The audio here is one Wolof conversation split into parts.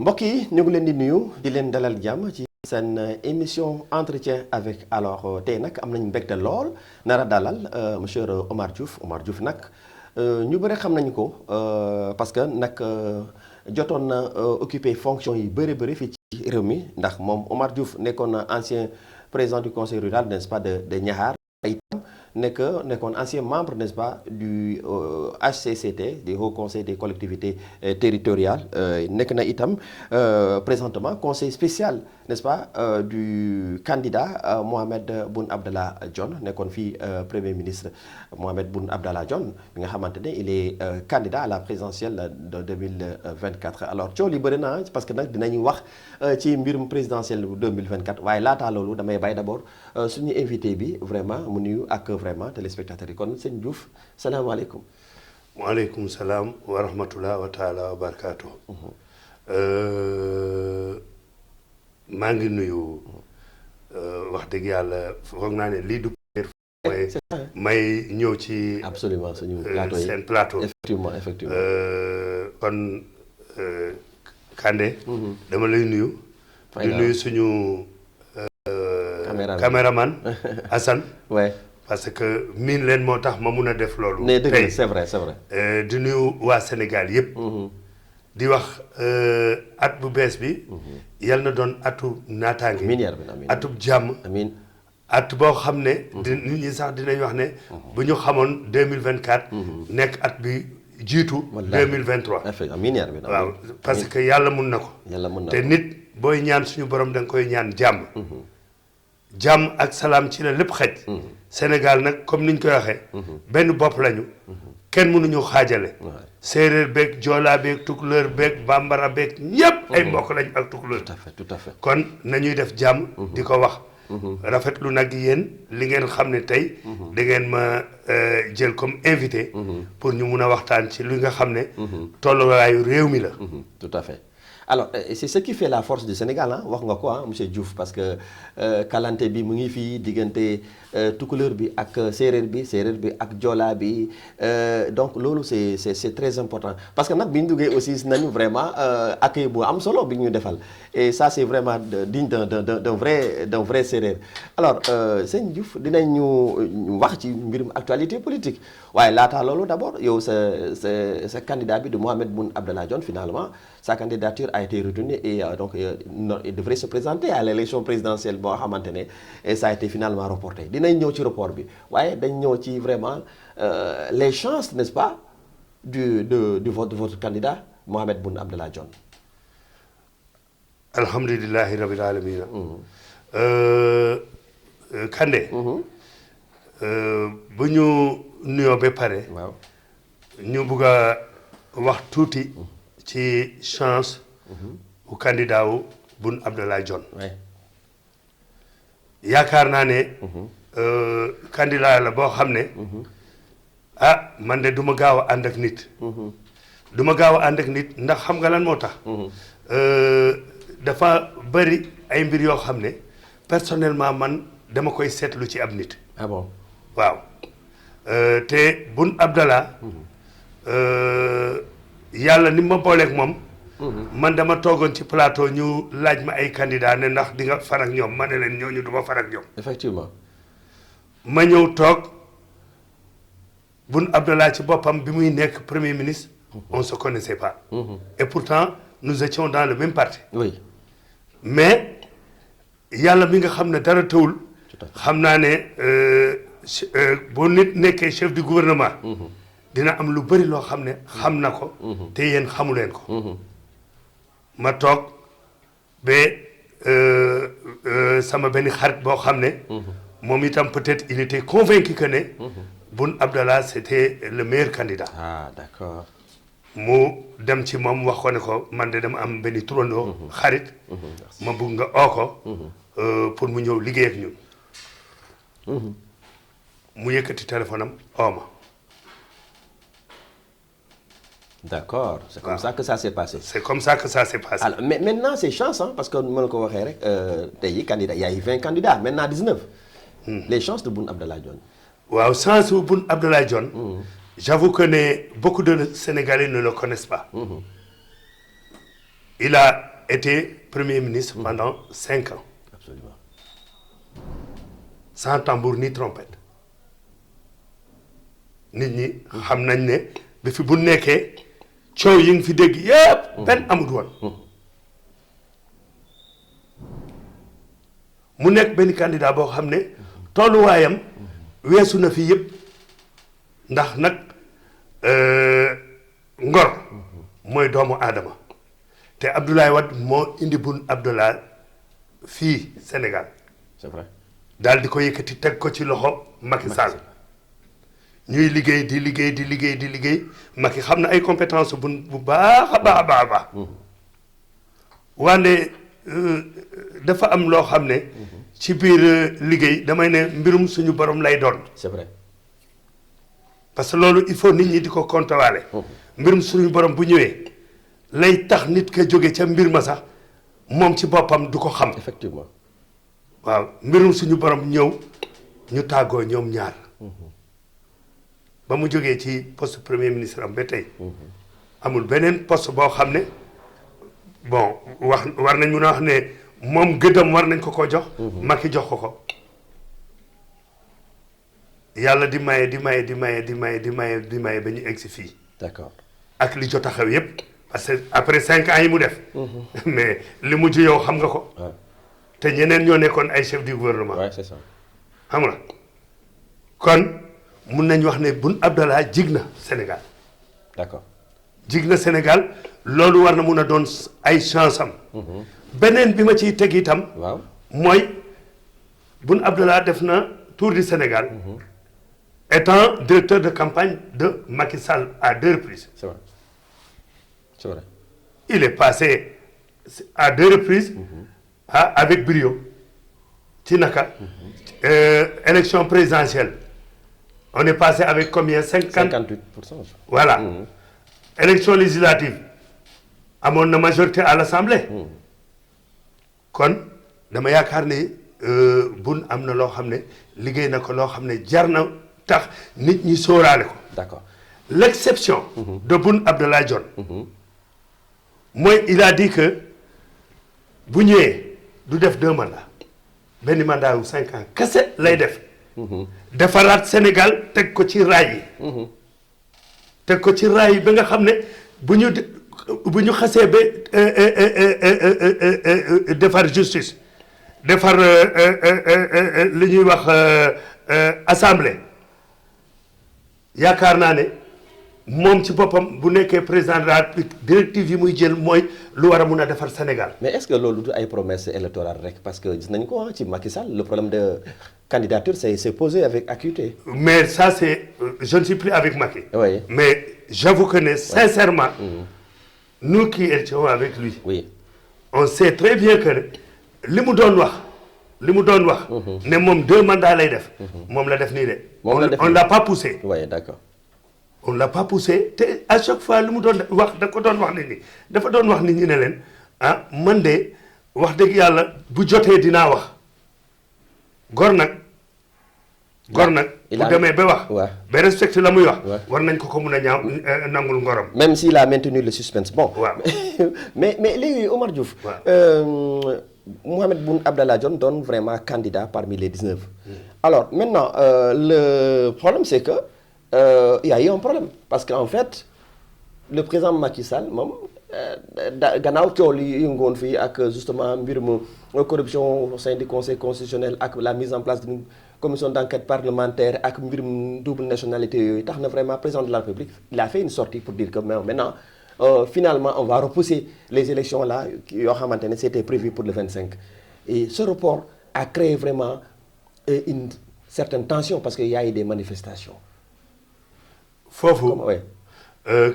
mbokk yi ñu ngi leen di nuyu di leen dalal jàmm ci seen émission entretien avec alors tey nag am nañu mbégte lool nar a dalal monsieur Omar Diouf nag ñu bëri xam nañu ko parce que nag jotoon na occupé fonction yi bëri fii ci réew mi ndax moom Omar Diouf nekkoon na ancien président du conseil rural n'est-ce pas de Niakhar itam nekkoon ancien membre n'est-ce pas du HCCT du Haut Conseil des collectivités territoriales nekk na itam présentement conseil spécial n'est-ce pas du candidat Mohamed Boun Abdallah Dionne nekkoon fii premier ministre Mohamed Boun Abdallah Dionne bi nga xamante ne il est candidat à la présidentielle de 2024 alors coow li bëri na parce que nag dinañu wax ci mbirum présidentielle 2024 waaye laataa loolu damay bàyyi d'abord suñu invité bi vraiment mu nuyu ak vraiment téléspectateurs yi kon sëñ Diouf salaamaaleykum. waaleykum salaam wa rahmatullah wa taala wa barakaatu. maa ngi nuyu wax dëgg yàlla foog naa ne lii du mooy may ñëw ci. absolument suñu plateau yi seen plateau. effectivement kon Kandé. dama lay nuyu. di nuyu suñu. caméraman Assane. ouais. parce que miin leen moo tax ma mun a def loolu. mais dëgg c'est vrai di nuyu waa Sénégal yëpp. di wax at bu bees bi. yal na doon atu naataange. atub jàmm. amiin at boo xam ne. nit ñi sax dinañ wax ne. bu ñu xamoon 2024. nekk at bi jiitu. 2023. amiin waaw parce que yàlla mun na ko. te nit booy ñaan suñu borom da nga koy ñaan jàmm. jàmm ak salaam ci la lépp xej. Sénégal nag comme niñ koy waxee. benn bopp lañu. kenn mënuñu xaajale. séeréer beeg joolaa beeg tukulóor beeg bambara beeg ñépp ay mbokk lañu ak tukulóor. tout à fait kon nañuy def jàmm. di ko wax. rafetlu nag yéen li ngeen xam ne tey. da ngeen ma jël comme invité. pour ñu mun a waxtaan ci li nga xam ne. tolluwaayu réew mi la. tout à fait. alors c'est ce qui fait la force du Sénégal ah wax nga ko ah monsieur Diouf parce que kalante bi mu ngi fii diggante tukulóor bi ak séeréer bi ak joolaa bi donc loolu c'est très important parce que nag bi ñu duggee aussi nañu vraiment accueil bu am solo bi ñu defal et ça c'est vraiment digne d'un vrai séeréer alors sëñ Diouf dinañu wax ci mbirum actualité politique waaye laataa loolu d'abord yow sa candidat bi de Mohamed Boun Abdallah Dionne finalement sa candidature a été retenue et donc il devrait se présenter à l'élection présidentielle boo xamante ne et ça a été finalement reporté dinañ ñëw ci report bi waaye dañ ñëw ci vraiment les chances n'est-ce pas de votre candidat Mohamed Boun Abdallah Dionne. alhamdulillahi rabbil alamin. Kandé. bu ñu nuyoo ba pare. waaw ñu bugg a wax tuuti. ci chance. bu candidat wu Boun Abdallah Dionne. yaakaar naa ne. candidat la boo xam ne. ah man de du ma gaaw a ànd ak nit. du ma gaaw a ànd ak nit ndax xam nga lan moo tax. dafa bari ay mbir yoo xam ne personnellement man dama koy seetlu ci ab nit. ah bon waaw te Boun Abdallah. yàlla ni ma booleeg moom. man dama toogoon ci plateau ñu laaj ma ay candidat ne ndax di nga far ak ñoom ma ne leen ñooñu du ma far ak ñoom. effectivement. ma ñëw toog Boun Abdallah ci boppam bi muy nekk premier ministre. on se connaissait pas. et pourtant nous étions dans le même parti. oui. mais yàlla mi nga xam ne dara tawul. xam naa ne boo nit nekkee chef du gouvernement. dina am lu bari loo xam ne xam na ko. te yéen xamu leen ko. ma toog ba sama benn xarit boo xam ne. moom itam peut-être il était convaincu que ne. Boun Abdallah c'était le meilleur candidat. ah d'accord. mu dem ci moom wax ko ne ko man de dama am benn turandoo. xarit. ma bugg nga oo ko. pour mu ñëw liggéey ak ñun. mu yëkkati téléphone am oo ma. D'accord, c'est comme ça que ça s'est passé. C'est comme ça que ça s'est passé. Alors, mais maintenant c'est chance hein, parce que ma la ko waxee rek tey candidat il y a eu 20 candidats maintenant 19. Les chances de Boun Abdallah Dionne. waaw chance bu Boun Abdallah Dionne. J'avoue que beaucoup de Sénégalais ne le connaissent pas. Il a été Premier ministre pendant 5 ans. Absolument. Sans tambour ni trompette. nit ñi xam nañ ne bi fi bu nekkee coow yi nga fi dégg yépp benn amut woon mu nekk benn candidat boo xam ne tolluwaayam weesu na fi yépp ndax nag ngor mooy doomu aadama te Abdoulaye Wade moo indi Boun Abdallah fii Sénégal c'est vrai daal di ko yëkkati teg ko ci loxo Macky Sall ñuy liggéey di liggéey Macky xam na ay compétence bu baax a baax wante dafa am loo xam ne ci biir liggéey damay ne mbirum suñu borom lay doon. c'est vrai parce que loolu il faut nit ñi di ko kontawaale mbirum suñu borom bu ñëwee lay tax nit ka jóge ca mbir ma sax moom ci boppam du ko xam. effectivement waaw mbirum suñu borom ñëw ñu tàggoo ñoom ñaar ba mu jógee ci poste premier ministre am ba tey amul beneen poste boo xam ne bon war nañ mun a wax ne moom gëddam war nañ ko jox Macky jox ko yàlla di maye ba ñu egg si fii. d'accord ak li jot a xew yépp parce que après 5 ans yi mu def mais li mujj yow xam nga ko te ñeneen ñoo nekkoon ay chef du gouvernement. ouais c'est ça xam nga kon mun nañ wax ne Boun Abdallah jig na Sénégal. d'accord jig na Sénégal loolu war na mun a doon ay chance am. beneen bi ma ciy teg itam. waaw mooy Boun Abdallah def na tour du Sénégal. étant directeur de campagne de Macky Sall à 2 reprises. c'est vrai c'est vrai. il est passé à 2 reprises. Avec brio. ci naka. élection présidentielle. on est passé avec combien 58%. voilà. élection législative amoon na majorité à l'Assemblée. kon dama yaakaar ne Boun am na loo xam ne liggéey na ko loo xam ne jar na tax nit ñi sóoraale ko. d'accord l'exception de Boun Abdallah Dionne. mooy il a dit que bu ñëwee du def 2 mandats benn mandat wu 5 ans kese lay def. defaraat Sénégal teg ko ci raay yi. teg ko ci raay yi ba nga xam ne bu ñu xasee ba defar justice defar li ñuy wax assemblée yaakaar naa ne moom ci boppam bu nekkee président de la République directive yi muy jël mooy lu war a mun a defar Sénégal. mais est-ce que loolu du ay promesse électorale rek parce que gis nañ ko ci Macky Sall le problème de candidature c'est posé avec acuité. mais ça c'est je ne suis plus avec Macky. oui mais j'avoue que ne sincèrement. nous qui étions avec lui. oui on sait très bien que li mu doon wax. ne moom 2 mandats lay def. moom la def nii de. on l'a pas poussé. oui d'accord. on l'a pas poussé te à chaque fois li mu doon wax da ko doon wax nit ñi dafa doon wax nit ñi ne leen man de wax dëgg yàlla bu jotee dinaa wax gor nag bu demee ba wax ba respecté la muy wax war nañ ko mun a ñaaw nangul ngorom même s'il a maintenu le suspense bon waaw mais léegi Omar Diouf Mohamed Boun Abdallah Dionne donne vraiment candidat parmi les 19 alors maintenant le problème c'est que il y a eu un problème parce qu'en fait le président Macky Sall moom gannaaw coow li yëngoon fii ak justement mbirum corruption au sein du conseil constitutionnel ak la mise en place d'une commission d'enquête parlementaire ak mbirum double nationalité yooyu tax na vraiment président de la République il a fait une sortie pour dire que maintenant finalement on va repousser les élections là yoo xamante ne c'était prévu pour le 25 et ce report a créé vraiment une certaine tension parce que y a eu des manifestations. foofu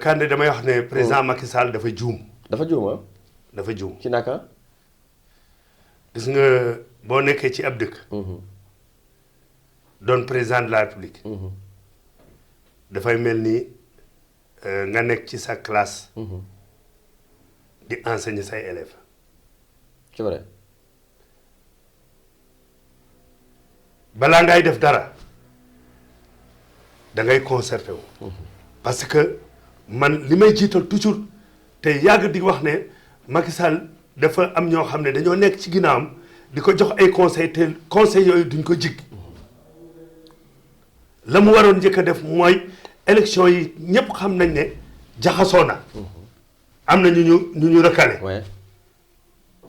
Kandé damay wax ne président Macky Sall dafa juum. dafa juum ci naka. gis nga boo nekkee ci ab dëkk. doon président de la République. dafay mel ni nga nekk ci sa classe. di enseigner say élèves. c'est vrai. balaa ngay def dara da ngay concerté wu. parce que man li may jiital toujours te yàgg di wax ne Macky Sall dafa am ñoo xam ne dañoo nekk ci ginnaawam di ko jox ay conseil te conseil yooyu duñ ko jig la mu waroon njëkk a def mooy élection yi ñëpp xam nañ ne jaxasoo na am na ñu recalé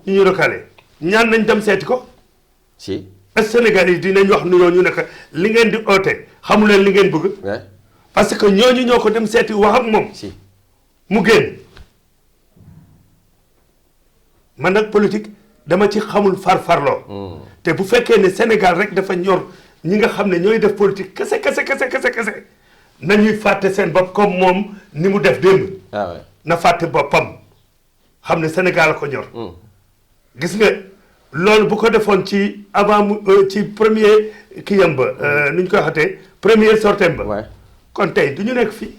ñu recalé ñaan nañ dem seeti ko si Sénégal yi dinañ wax nu ñu nekk li ngeen di oote xamu leen li ngeen bëgg parce que ñooñu ñoo ko dem seeti wax ak moom si mu génn man nag politique dama ci xamul farfarloo te bu fekkee ne Sénégal rek dafa ñor ñi nga xam ne ñooy def politique kese nañuy fàtte seen bopp comme moom ni mu def démb na fàtte boppam xam ne Sénégal la ko ñor gis nga loolu bu ko defoon ci avant mu ci premier kii yam ba nu ñu koy waxatee premier sortem ba kon tey du ñu nekk fii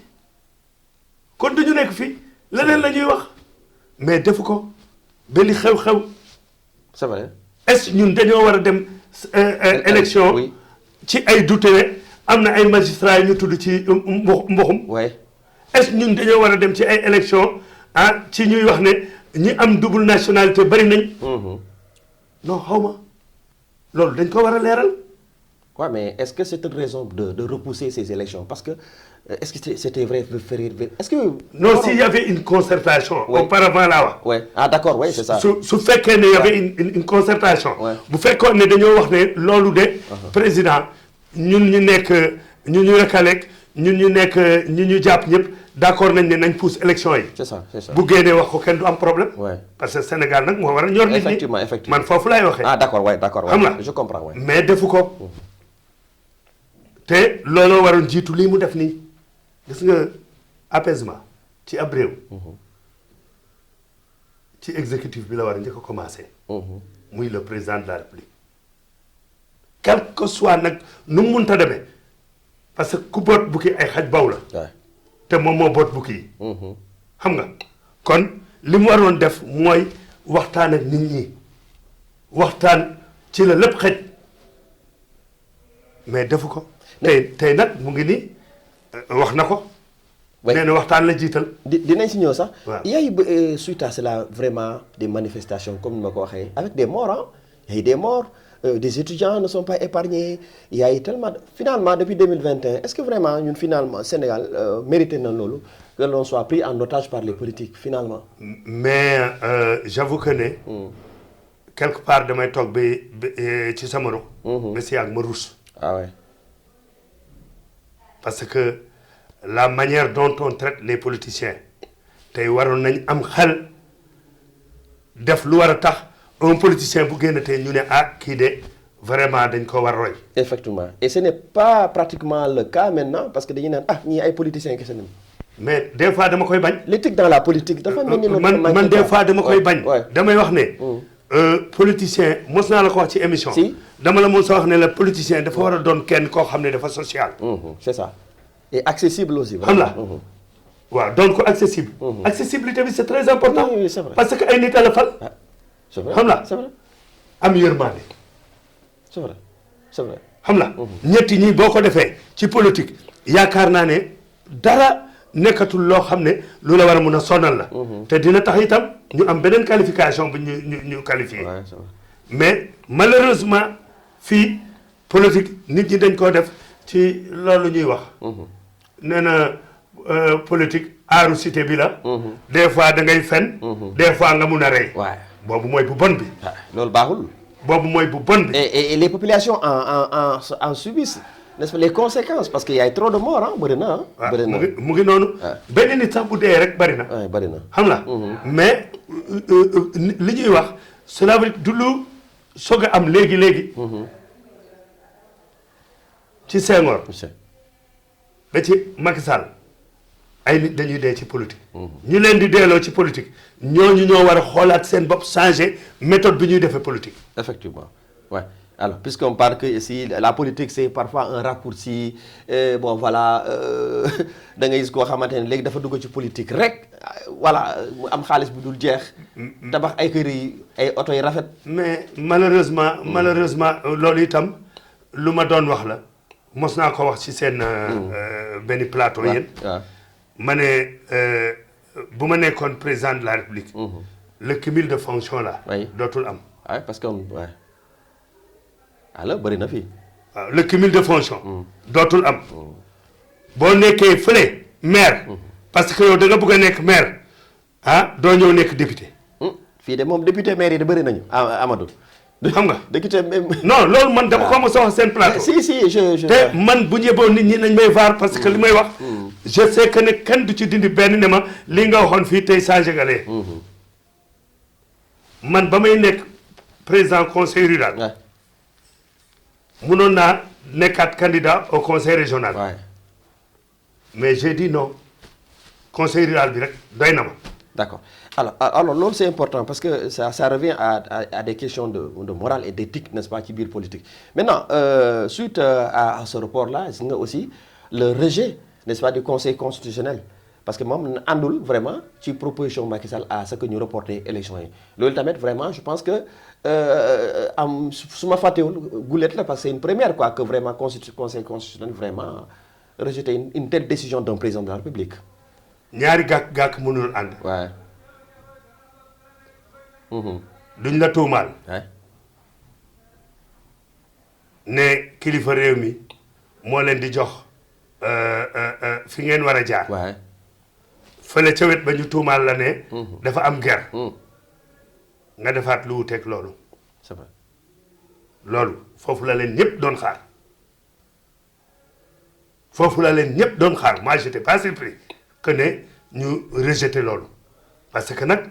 leneen la ñuy wax mais defu ko ba li xew-xew c'est vrai est-ce ñun dañoo war a dem élection ci ay dute am na ay magistrats yu ñu tudd ci mboxum est-ce ñun dañoo war a dem ci ay élection ci ñuy wax ne ñi am double nationalité bari nañ non xaw ma loolu dañ ko war a leeral Ouais, mais est-ce que c'est une raison de repousser ces élections? Parce que, est-ce que c'était vrai? Est-ce que... Non, s'il y avait une concertation, auparavant là. Ouais. Ah, d'accord, oui, c'est ça. Su fekkee ne y avait une concertation. Bu fekkoon ne dañoo wax ne loolu de président ñun ñu nekk ñu recalé ñun ñu nekk ñu jàpp ñëpp d'accord nañ ne nañ pousse élection yi. C'est ça, c'est ça. Bu génnee wax ko kenn du am problème. Ouais. Parce que Sénégal nag moo war a ñor nit ñi. Effectivement, effectivement. Man foofu laay waxee. Ah, d'accord, ouais, d'accord. Xam nga je comprends, ouais. Mais defu ko. te looloo waroon jiitu lii mu def nii gis nga apaisement ci ab réew ci exécutif bi la war a njëkk a commencé muy le président de la république quel que soit nag nu mu munta demee parce que ku boot bukki ay xaj baw la te moom moo boot bukki yi xam nga kon li mu waroon def mooy waxtaan ak nit ñi waxtaan ci la lépp xej mais defu ko tey nag mu ngi nii wax na ko. nee na waxtaan la jiital. dinañ si ñëw sax. il y a eu suite à cela vraiment des manifestations comme ni ma ko waxee avec des morts hein. Il y a eu des morts des étudiants ne sont pas épargnés il y a eu tellement finalement depuis 2021 est-ce que vraiment ñun finalement Sénégal mérité na loolu que l'on soit pris en otage par les politiques finalement. mais j'avoue que ne. quelque part damay toog ba ci sama ro. ba si yàgg ma ruus. ah ouais. Parce que la manière dont on traite les politiciens tey waroon nañ am xel def lu war a tax un politicien bu génn tey ñu ne kii de vraiment dañ ko war a roy. Effectivement et ce n'est pas pratiquement le cas maintenant parce que dañuy naan ñii ay politiciens kese nañ. mais des fois dama koy bañ. l'éthique dans la politique dafa mel ni man des fois dama koy bañ. damay wax ne. politicien mos naa la ko wax ci émission. si dama la mos a wax ne la politicien dafa war a doon kenn koo xam ne dafa social. c'est ça et accessible aussi. xam la waaw donc accessible. accessibilité bi c'est très important. oui c'est vrai parce que ay nit a la fal. c'est vrai xam la c'est vrai. am yërmande. c'est vrai c'est vrai. xam la ñetti ñi boo ko defee ci politique yaakaar naa ne dara nekkatul loo xam ne lu la war a mun a sonal la. te dina tax itam ñu am beneen qualification bu ñu qualifié. mais malheureusement fii politique nit ñi dañ koo def ci loolu ñuy wax. nee na politique aaru cité bi la. des fois da ngay fen. des fois nga mun a rey. boobu mooy bu bon bi. loolu baaxul. boobu mooy bu bon bi. et les populations en subissent n'est-ce pas les conséquences parce que y a trop de morts bëri na bëri na mu ngi noonu. benn nit sax bu dee rek bëri na. bëri na xam la mais li ñuy wax cela veut dire du lu soog a am léegi. ci Senghor. ba ci Macky Sall ay nit dañuy dee ci politique. ñu leen di deeloo ci politique ñooñu ñoo war a xoolaat seen bopp changer méthode bi ñuy defee politique. Effectivement ouais. Alors puisqu'on parle que ici la politique c'est parfois un raccourci bon voilà da ngay gis koo xamante ne léegi dafa dugg ci politique rek voilà mu am xaalis bu dul jeex. tabax ay kër yi ay oto yi rafet. mais malheureusement loolu itam lu ma doon wax la mos naa ko wax ci seen benn plateau yéen. ma ne bu ma nekkoon président de la République. le cumul de fonction là. oui dootul am. waaw parce que waaw alors bëri na fii. waaw le cumul de fonction. dootul am. boo nekkee fële maire. parce que yow da nga bëgg a nekk maire ah doo ñëw nekk député. fii de moom député maire yi de bëri nañu Amadou. xam nga député non loolu man dama ko mos a wax seen plateau. si je te man bu ñëboon nit ñi nañ may vaar parce que li may wax. je sais que ne kenn du ci dindi benn ne ma li nga waxoon fii tey changé nga lee. man ba may nekk président conseil rural. mënoon naa nekkaat candidat au conseil régional. mais j'ai dit non conseil rural bi rek doy na ma. d'accord alors loolu c'est important parce que ça revient à des questions de morale et d'éthique n'est-ce pas ci biir politique. Maintenant suite à ce report-là gis nga aussi le rejet n'est-ce pas du conseil constitutionnel parce que moom àndul vraiment ci proposition Macky Sall à ce que ñu reporter élection yi loolu tamit vraiment je pense que am su ma fàttewul gulet la parce que c'est une première quoi que vraiment conseil constitutionnel vraiment rejeter une telle décision d'un président de la République. ñaari gàkk mënul ànd. waaw. duñ la tuumaal. ne kilifa réew mi moo leen di jox fi ngeen war a jaar. waaw. fële ca wet ba ñu tuumaal la ne. dafa am guerre. nga defaat lu wuteeg loolu. c'est vrai. loolu foofu la leen ñëpp doon xaar. foofu la leen ñëpp doon xaar moi j'étais pas surpris que ne ñu rejeté loolu parce que nag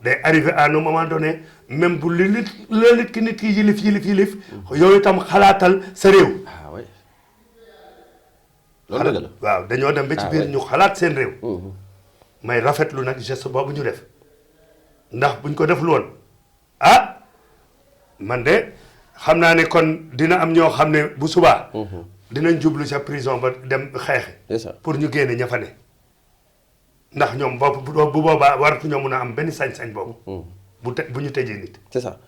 day arrivé à un moment donné même bu li nit ki yilif yooyu itam xalaatal sa réew. ah oui. loolu dëgg la waaw dañoo dem ba ci biir ñu xalaat seen réew. may rafetlu nag geste boobu ñu def ndax buñ ko deful woon ah man de xam naa ne kon dina am ñoo xam ne bu subaa. dinañ jublu sa prison ba dem xeexi pour ñu génne ña fa ne ndax ñoom bu boobaa waratu ñoo mun a am benn sañ-sañ boobu. bu ñu tëjee nit. c'est ça.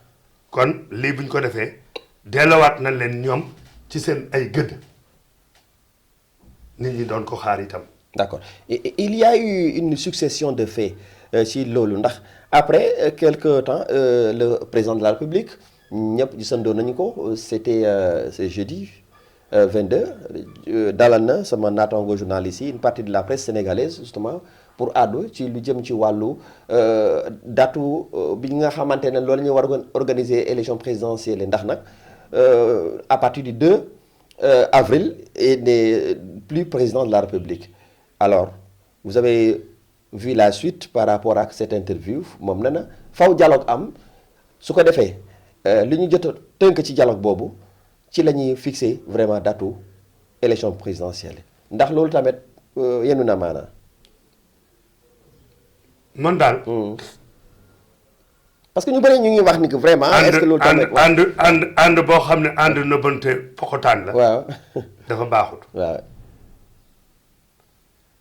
kon lii buñ ko defee dellowaat nañ leen ñoom ci seen ay gëdd nit ñi doon ko xaar itam. d'accord il y a eu une succession de faits ci loolu ndax après quelque temps le président de la République ñëpp gisandoo nañu ko c'était c'est jeudi 22 dalal na sama naataango journaliste yi une partie de la presse sénégalaise justement pour àddu ci lu jëm ci wàllu datu bi nga xamante ne loolu ñu war a organiser élection présidentielle ndax nag à partir du 2 avril il n'est plus président de la République. Alors vous avez vu la suite par rapport à cette interview moom nee na faw dialogue am su ko defee li ñu jot a tënk ci dialogue boobu ci la ñuy fixer vraiment datu élection présidentielle ndax loolu tamit yenu na maanaam. man daal. parce que ñu bëri ñu ngi wax ni que vraiment. est-ce que loolu tamit ànd boo xam ne ànd nëbbante pokotaan la. waaw dafa baaxut. waaw.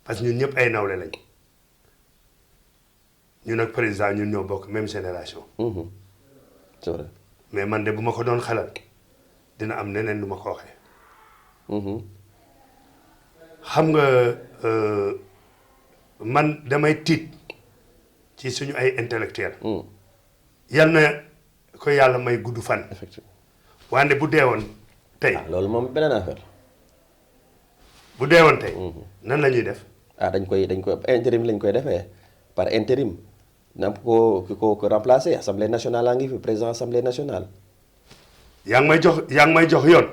parce que ñun ñëpp ay nawle lañ ñun ak président ñun ñoo bokk même génération. c'est vrai. mais man de bu ma ko doon xelal dina am neneen lu ma ko waxee. xam nga man damay tiit ci suñu ay intellectuel yal na ko yàlla may gudd fan. effectivement. wante bu deewoon tey. loolu moom beneen affaire. bu deewoon tey. nan la ñuy def. dañ koy intérim lañ koy defee par intérim na ko remplacer assemblée nationale a ngi fi président assemblée nationale. yaa ngi may jox yoon.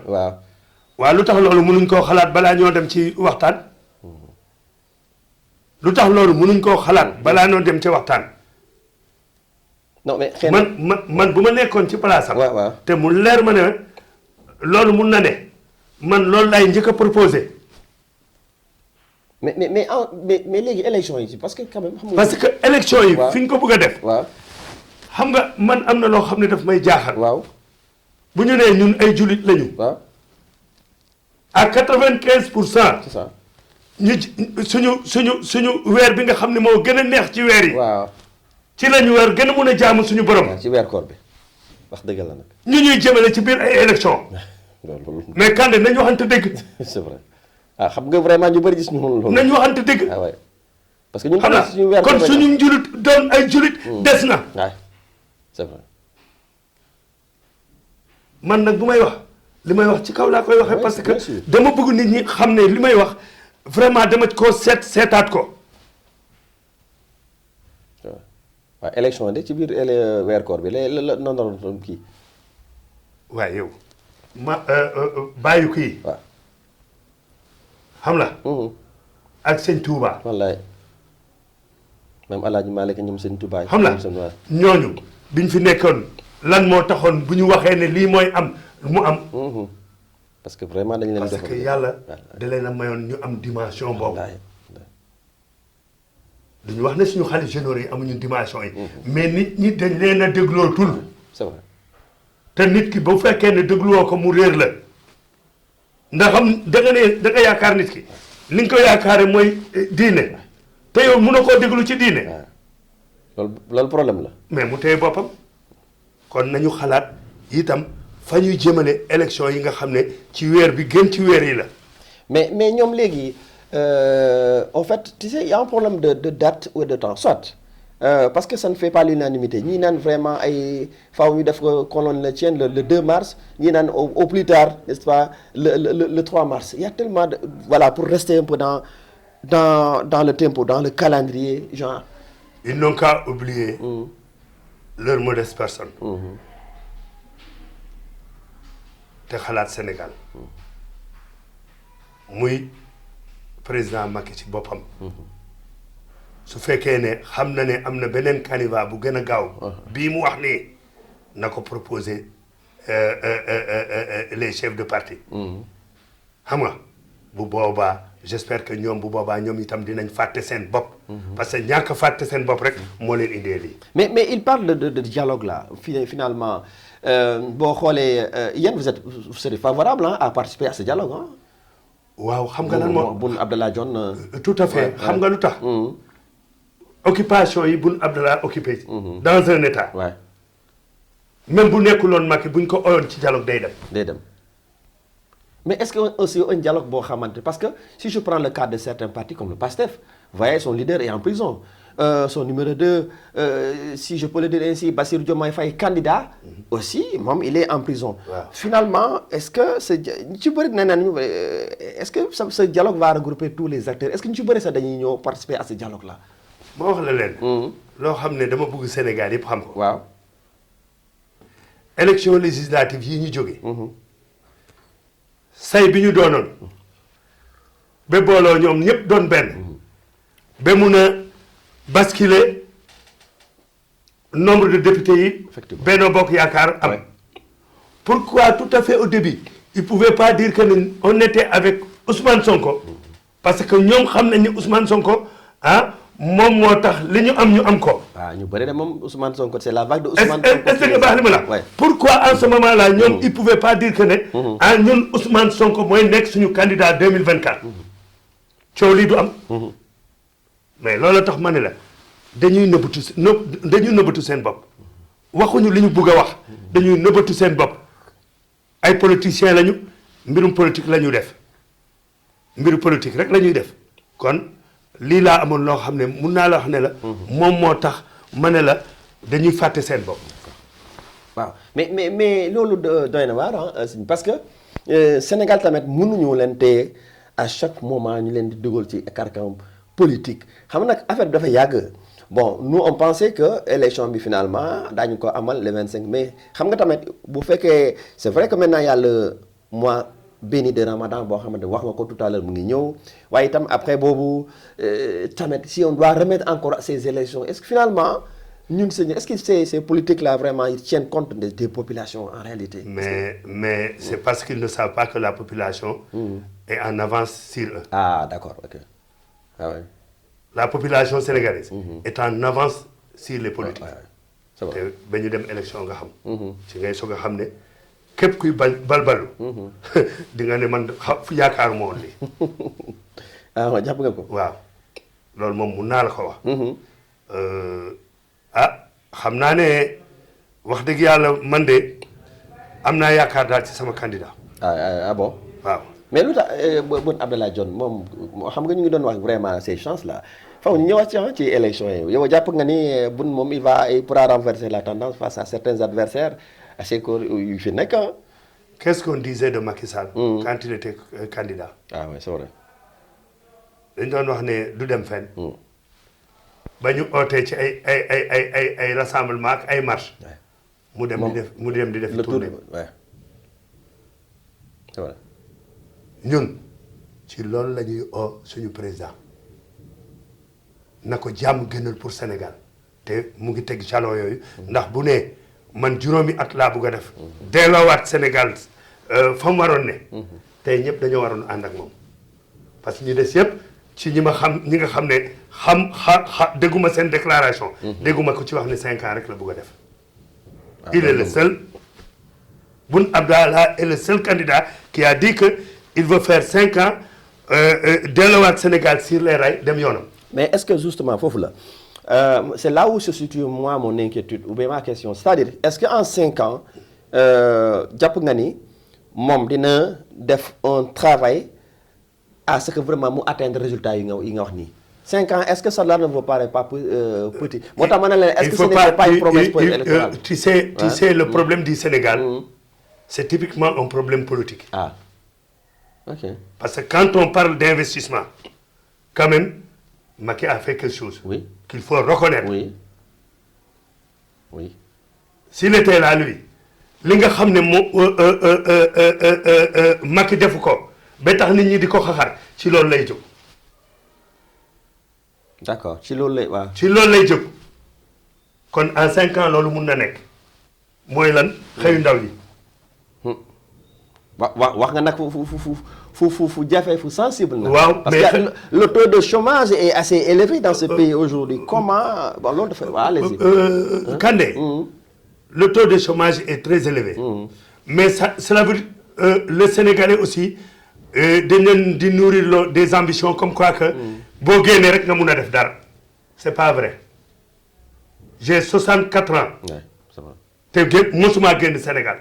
waaw lu tax loolu mënuñ koo xalaat balaa ñoo dem ci waxtaan. lu tax loolu mënuñ koo xalaat balaa ñoo dem ci waxtaan. non mais xëy na man bu ma nekkoon ci place am. waaw te mu leer ma ne loolu mun na ne man loolu laay njëkk a proposé. mais léegi élection yi parce que quand même. parce que élection yi. fi ñu ko bëgg a def. waaw xam nga man am na loo xam ne daf may jaaxal. waaw bu ñu nee ñun ay jullit lañu. waaw à 95%. c'est ça. ñu suñu weer bi nga xam ne moo gën a neex ci weer yi. waaw ci la ñu weer gën a mun a jaamu suñu borom. ci weer koor bi wax dëgg la nag. ñu ñuy jëmale ci biir ay élection loolu mais Kandé nañu waxante dëgg. c'est vrai xam nga vraiment ñu bëri gis ñu loolu. nañu waxante dëgg. waay parce que ñun xam suñu weer kon suñu njulit doon ay julit des na. waay c'est vrai. man nag bu may wax li may wax ci kaw laa koy waxee. parce que dama bëgg nit ñi xam ne li may wax vraiment dama koo seetaat ko. waaw élection de ci biir weer koor bi la non kii. waaye yow bàyyi kii. waaw. xam la. ak sëñ Touba. wallaay même El Hadj Malick ñoom sëñ Touba. xam la ñooñu biñ fi nekkoon lan moo taxoon bu ñu waxee ne lii mooy am mu am. parce que vraiment dañu leen parce que yàlla da leen a mayoon ñu am dimension boobu. duñu wax ne suñu xalif généraux yi amuñu dimension yi. mais nit ñi dañ leen a dégloo tul. c'est vrai. te nit ki bu fekkee ne dégluwoo ko mu réer la ndax xam da nga yaakaar nit ki li nga ko yaakaare mooy diine te yow mën na koo déglu ci diine. loolu problème la. mais mu téye boppam kon nañu xalaat itam fa ñuy jëmale élection yi nga xam ne ci weer bi gën ci weer yi la. mais ñoom léegi en fait tu sais il y a un problème de date ou de temps soit. Parce que ça ne fait pas l'unanimité ñii naan vraiment ay faaw ñu def ko qu'on le tienne le 2 mars ñii naan au plus tard n'est-ce pas le 3 mars il y a tellement de voilà pour rester un peu dans le tempo dans le calendrier genre. Ils n'ont qu'à oublier leur modeste personne. te xalaat Sénégal muy président Macky ci boppam. su fekkee ne xam na ne am na beneen candidat bu gën a gaaw. bii mu wax nii na ko proposer les chefs de parti. xam nga bu boobaa j'espère que ñoom bu boobaa ñoom itam dinañ fàtte seen bopp. parce que ñàkk a fàtte seen bopp rek moo leen indee lii. mais il parle de dialogue là finalement boo xoolee yéen vous serez favorable à participer à ce dialogue ah. waaw xam nga lan moo Boun Abdallah Dionne. tout à fait xam nga lu tax. occupation yi Boun Abdallah occupé. dans un état. Ouais. même bu nekkuloon Macky buñ ko oyoon ci dialogue day dem. day dem mais est-ce que aussi un dialogue boo xamante parce que si je prends le cas de certains partis comme le PASTEF vous voyez son leader est en prison son numéro 2 si je peux le dire ainsi Bassirou Diomaye Faye candidat aussi moom il est en prison. Ouais. Finalement est-ce que ñu ci bëri nee nañu est-ce que ce dialogue va regrouper tous les acteurs est-ce que ñu ci bëri sax dañuy ñëw participer à ce dialogue là. moo wax la leen. loo xam ne dama bëgg Sénégal yëpp xam ko. waaw. élection législative yi ñu jógee. say bi ñu doonoon. ba booloo ñoom ñëpp doon benn. ba mun a basculer nombre de députés yi. Effectivement. Benno Bokk Yaakaar am. Ouais. Pourquoi tout à fait au début ils pouvaient pas dire que on était avec Ousmane Sonko. parce que ñoom xam nañ ni Ousmane Sonko moom moo tax li ñu am ko. waaw ñu bëri de moom Ousmane Sonko c'est la vague de Ousmane Sonko. est-ce que baax li ma la. Ouais. pourquoi en ce moment là ñoom ils pouvaient pas dire que ne. ñun Ousmane Sonko mooy nekk suñu candidat 2024. coow lii du am. mais loolu tax ma ne la dañuy nëbbatu seen bopp. waxuñu li ñu bëgg a wax. dañuy nëbbatu seen bopp. ay politiciens lañu mbirum politique la ñu def mbiru politique rek la ñuy def kon. lii laa amoon loo xam ne mun naa la wax ne la. moom moo tax ma ne la dañuy fàtte seen bopp. waaw mais loolu doy na waar parce que Sénégal tamit mënuñu leen téye à chaque moment ñu leen di dugal ci carcan politique xam nga nag affaire bi dafa yàgg bon nous on pensait que élection bi finalement daañu ko amal le 25 mai xam nga tamit bu fekkee c'est vrai que maintenant y a le mois. béni de Ramadan boo xamante wax nga ko tout à l'heure mu ngi ñëw waaye itam après boobu tamit si on doit remettre encore ces élections est-ce que finalement ñun est-ce que ces politiques là vraiment ils tiennent compte des populations en réalité. mais c'est parce qu'ils ne savent pas que la population. est en avance sur eux. Ah d'accord ok ah ouais. La population sénégalaise. est en avance sur les politiques. c'est vrai te ba ñu dem élection nga xam. ci ngay soog a xam ne. képp kuy balbalu. di nga ne man yaakaar moo woon lii. jàpp nga ko. waaw loolu moom mun naa la ko wax. xam naa ne wax dëgg yàlla man de am naa yaakaar daal ci sama candidat. Bon. waaw mais lu tax Boun Abdallah Dionne moom xam nga ñu ngi doon wax vraiment ces chances là faw ñu ñëwaat ci élection yi yow jàpp nga ni Boun moom il pourra renverser la tendance face à certains adversaires assez que yu fi nekk. Qu'est-ce qu'on disait de Macky Sall quand il était candidat? Ah oui, c'est vrai. dañ doon wax ne du dem fenn. ba ñu ootee ci ay rassemblement ak ay marche mu dem di def tournée. C'est vrai. ñun ci loolu la ñuy oo suñu président na ko jàmm gënal pour Sénégal te mu ngi teg jalon yooyu ndax bu ne man juróomi at laa bugg a def delloowaat Sénégal fa mu waroon ne tey ñëpp dañoo waroon ànd ak moom parce que ñu des yëpp ci ñi nga xam ne dégguma seen déclaration dégguma ko ci wax ne 5 ans rek la bugg a def il est le seul Boun Abdallah est le seul candidat qui a dit que il veut faire 5 ans delloowaat Sénégal sur les rails dem yoonam. Mais est-ce que justement foofu la c'est là où se situe moi mon inquiétude ou bien ma question c'est-à-dire est-ce que en 5 ans jàpp nga ni moom dina def un travail à ce que vraiment mu atteindre résultat yi nga wax nii 5 ans est-ce que ça ne vous paraît pas petit. moo tax ma ne leen est-ce que ce n'est pas une promesse électorale. Tu sais le problème du Sénégal. C'est typiquement un problème politique. Ah, ok. Parce que quand on parle d'investissement, quand même, Macky a fait quelque chose. Oui. Qu'il faut reconnaître. Oui. Oui. S'il était là, lui, li nga xam ne Macky defu ko ba tax nit ñi di ko xaxar ci loolu lay jóg. D'accord ci loolu lay waaw. ci loolu lay jóg kon en 5 ans loolu mun na nekk mooy lan xëyu ndaw yi. wax nga nag fu jafe fu sensible na. waaw parce que le taux de chômage est assez élevé dans ce pays aujourd'hui comment bon loolu dafa waaw allez-y. Kandé le taux de chômage est très élevé. mais cela veut dire le Sénégalais aussi dañ leen di nourrir des ambitions comme quoi que boo génnee rek nga mun a def dara c'est pas vrai j'ai 64 ans. Ouais, c'est vrai. te mosuma génn Sénégal.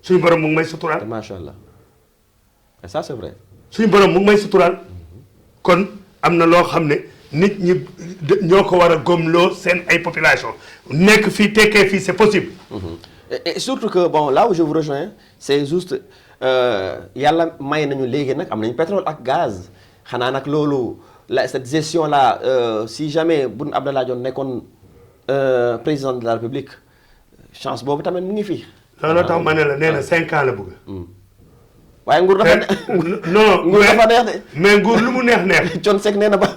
suñu borom mu ngi may suturaal. Macha Allah et ça c'est vrai. suñu borom mu ngi may suturaal kon am na loo xam ne nit ñi ñoo ko war a gomloo seen ay population nekk fii tekkee fii c'est possible. Et surtout que bon là où je vous rejoins c'est juste yàlla may nañu léegi nag am nañu pétrole ak gaz xanaa nag loolu cette gestion là si jamais Boun Abdallah Dionne nekkoon président de la République chance boobu tamit mu ngi fii. looloo tax ma ne la nee na 5 ans la bëgg. waaye nguur dafa non nguur dafa neex de. mais nguur lu mu neex. Thione Seck nee na ba.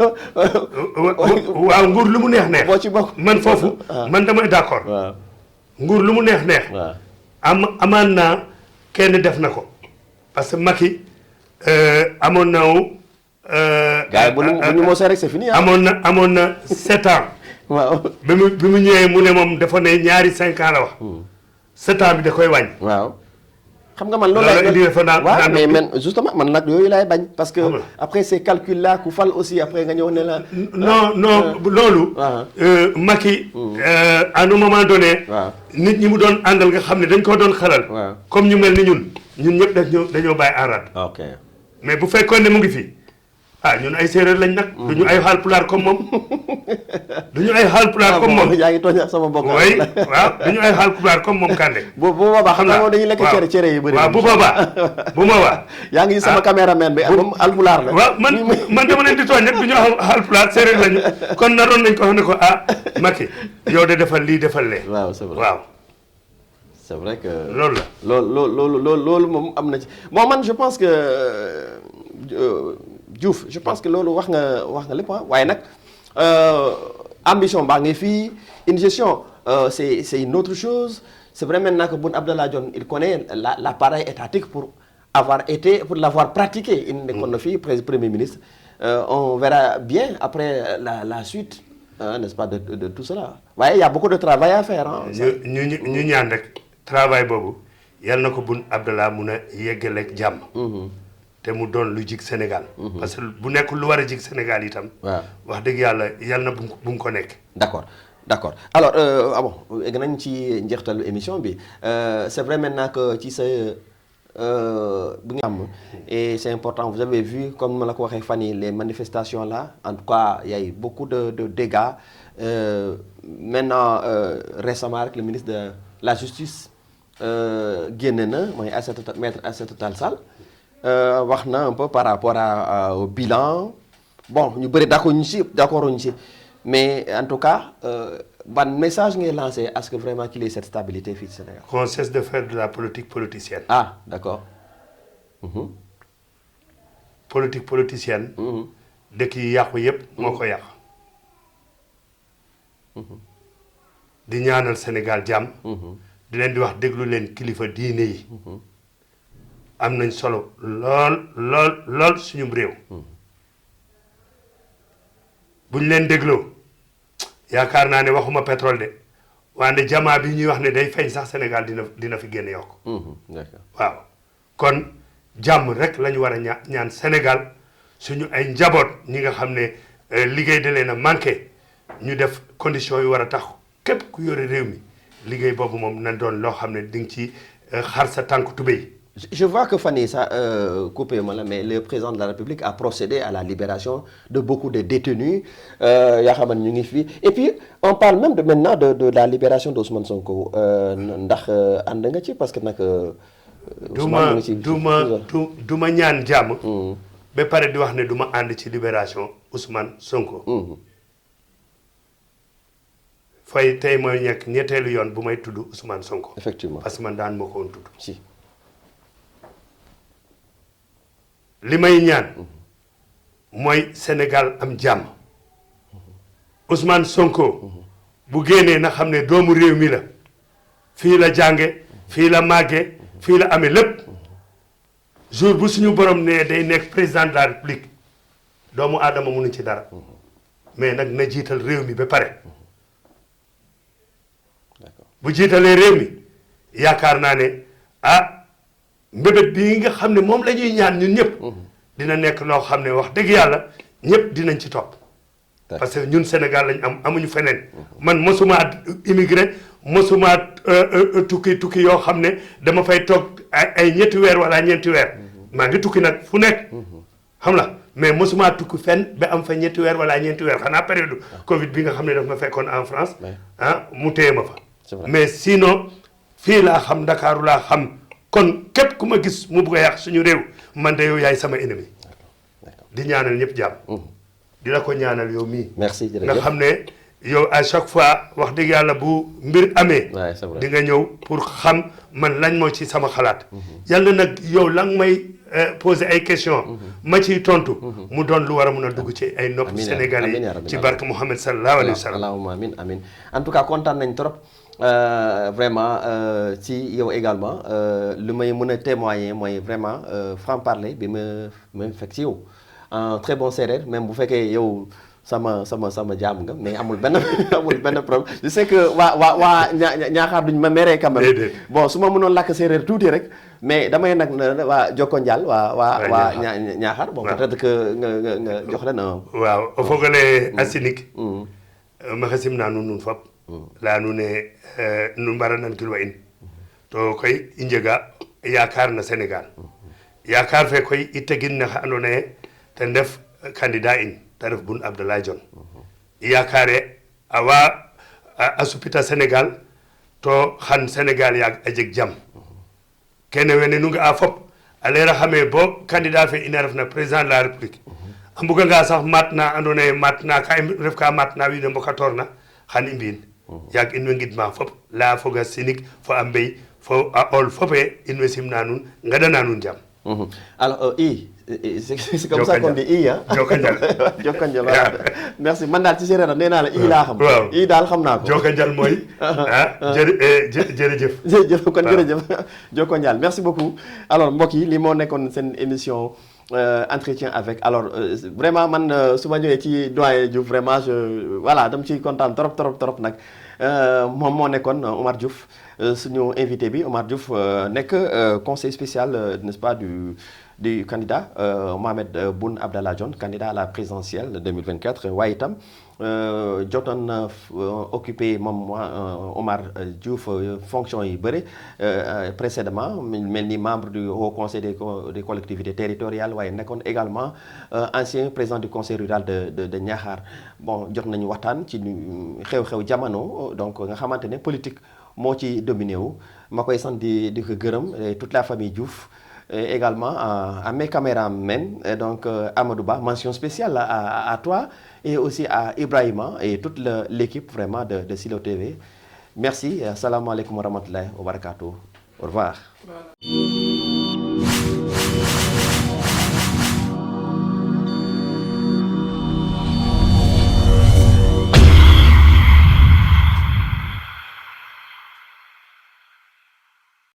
waaw nguur lu mu neex. boo ci bokk man foofu. man damay d'accord. waaw nguur lu mu neex. waaw amaan naa kenn def na ko parce que Macky amoon na gars yi bu ñu mosee rek c'est fini. amoon na 7 ans. waaw bi mu ñëwee mu ne moom dafa ne ñaari 5 ans la wax. 7 ans bi da koy wàññi. waaw xam nga man loolu lay waaw mais man justement man nag yooyu laay bañ parce que après ces calculs là ku fal aussi après nga ñëw ne la. non loolu. Macky à un moment donné. nit ñi mu doon àndal nga xam ne dañ ko doon xelal. comme ñu mel ni ñun ñëpp dañoo bàyyi en rade. ok mais bu fekkoon ne mu ngi fi ñun ay séeréer lañ nag. duñu ay Haalpulaar comme moom. duñu ay Haalpulaar comme moom. yaa ngi tooñ ak sama mbokk. oui waaw duñu ay Haalpulaar comme moom Kandé. bu boobaa xam nga moom dañuy lekk cere yu bëri. waaw bu boobaa. yaa ngi sama caméraman bi moom Haalpulaar la. waaw man dama leen di tooñ rek duñu Haalpulaar séeréer lañu kon naroon nañ ko wax ne ko Macky yow de defal lii defal lee. waaw c'est vrai waaw. c'est vrai que. loolu la loolu moom am na ci bon man je pense que Diouf je pense que loolu wax nga lépp waaye nag ambition baa ngi fii une gestion c'est une autre chose c'est vrai maintenant que Boun Abdallah Dionne il connaît l'appareil étatique pour l'avoir pratiqué il nekkoon na fii premier ministre on verra bien après la suite n'est-ce pas de tout cela waaye il y a beaucoup de travail à faire ñu ñaan rek travail boobu yal na ko Boun Abdallah mun a yeggaleeg jàmm. te mu doon lu jig Sénégal. parce que bu nekk lu war a jig Sénégal itam. waaw wax dëgg yàlla yal na bu mu ko nekk. d'accord alors egg nañ ci njeextalu émission bi c'est vrai maintenant que ci sa et c'est important. Vous avez vu, comme la ko waxee fan yi, les manifestations là, en tout cas, il y a eu beaucoup de dégâts. Maintenant, récemment, avec le ministre de la Justice, génn na mooy maître Aïssata Tall Sall wax na un peu par rapport au bilan. Bon, ñu bëri d'accord ñu ci mais en tout cas ban message ngay lancé à ce que vraiment qu'il y ait cette stabilité fii ci Sénégal. Qu'on cesse de faire de la politique politicienne. Ah, d'accord. Politique politicienne. dëkk yi yàqu yépp moo ko yàq. di ñaanal Sénégal jàmm. di leen di wax déglu leen kilifa diine yi. am nañ solo lool suñu réew. buñ leen dégloo yaakaar naa ne waxuma pétrole de wante jamaa bi ñuy wax ne day feeñ sax Sénégal dina fi génn yokk. D'accord. waaw kon jàmm rek la ñu war a ñaan Sénégal suñu ay njaboot ñi nga xam ne liggéey da leen a manqué ñu def conditions yu war a tax képp ku yore réew mi liggéey boobu moom na doon loo xam ne di nga ci xar sa tànk tubéy. Je vois que Fanny, ça, coupez-moi là, mais le président de la République a procédé à la libération de beaucoup de détenus. Et puis, on parle même maintenant de la libération d'Ousmane Sonko. Parce que duma ñaan jàmm. ba pare di wax ne duma ànd ci libération Ousmane Sonko. fay tey mooy nekk ñetteelu yoon bu may tudd Ousmane Sonko. Effectivement. parce que man daan moo ko woon tudd. Si. li may ñaan mooy Sénégal am jàmm Ousmane Sonko bu génnee na xam ne doomu réew mi la fii la jànge fii la màgge fii la amee lépp jour bu suñu borom ne day nekk président de la République doomu aadama mënuñ ci dara mais nag na jiital réew mi ba pare bu jiitalee réew mi yaakaar naa ne mbébét bii nga xam ne moom la ñuy ñaan ñun ñëpp dina nekk loo xam ne wax dëgg yàlla ñëpp dinañ ci topp parce que ñun Sénégal lañ amuñu feneen man mosuma immigré mosuma tukki yoo xam ne dama fay toog ay ñetti weer wala ñeenti weer maa ngi tukki nag fu nekk xam la mais mosuma tukki fenn ba am fa ñetti weer wala ñeenti weer xanaa période Covid bi nga xam ne daf ma fekkoon en France mu téye ma fa mais sinon fii laa xam Ndakaaru laa xam kon képp ku ma gis mu bugg a yàq suñu réew man de yow yaay sama ennemi di ñaanal ñëpp jàmm di la ko ñaanal yow mii merci jërëjëf nga xam ne yow à chaque fois wax dëgg yàlla bu mbir amee di nga ñëw pour xam man lañ moo ci sama xalaat yàlla nag yow la nga may poser ay question ma ciy tontu mu doon lu war a mun a dugg ci ay nopp Sénégalais yi ci barke Mouhamed sallallahu alayhi wa sallam allahumma amin en tout cas kontaan nañ trop vraiment ci yow également lu may mën a témoigner mooy vraiment franc-parler bi ma fekk ci yow en très bon séeréer même bu fekkee yow sama jaam nga mais amul benn problème je sais que waa ñaaxaar duñ ma meree quand même bon su ma mënoon làkk séeréer tuuti rek mais damay nag waa Jokko Njal waa ñaaxaar bon peut-être que nga jox leen waaw o fogole a sinig maxey simna nuun nuun fop laya nuun ne nu mbara nankilwa in to koy i njega yaakaar na Sénégal yaakaar fe koy i tegin na xa andoona yee ten ref candidat in te ref Boun Abdallah Dionne i yaakaare a supita Sénégal to xan Sénégal yaag a jeg jam kene wene nu nga'a fop a leera xame bo candidat fe ina refna président de la République a mbuganga sax maat na andoona yee maat na ka i ref ka maat na wiin we mbokatoorna xan i mbi'in yaag in way ngidma fop laya foga sinig fo a mbey fo a ol fope in way simna nuun ngeɗana nuun jam alors c'est comme ça qu'on dit i Jokanjal voilà merci man daal ci séeréer nee naa la i laa xam i daal xam naa ko Jokanjal mooy jërëjëf kon jërëjëf Jokanjal merci beaucoup alors mbokk yi li moo nekkoon seen émission entretien avec alors vraiment man su ma ñëwee ci doyen Diouf vraiment voilà dama ciy kontaan trop nag moom moo nekkoon Omar Diouf suñu invité bi Omar Diouf nekk conseiller spécial n'est-ce pas du candidat Mohamed Boun Abdallah Dionne, candidat à la présidentielle de 2024 waaye itam jotoon na occupé moom Omar Diouf fonction yi bëri précédemment mel ni membre du Haut Conseil des collectivités territoriales waaye nekkoon également ancien président du conseil rural de Niakhar. Bon jot nañu waxtaan ci xew-xew jamono donc nga xamante ne politique moo ci dominé wu ma koy sant di ko gërëm toute la famille Diouf. Également à mes caméramens, donc Amadou Ba, mention spéciale à toi et aussi à Ibrahima et toute l'équipe vraiment de Silo TV. Merci, assalamu alaikum wa rahmatullahi wa barakatuh. Au revoir. Voilà.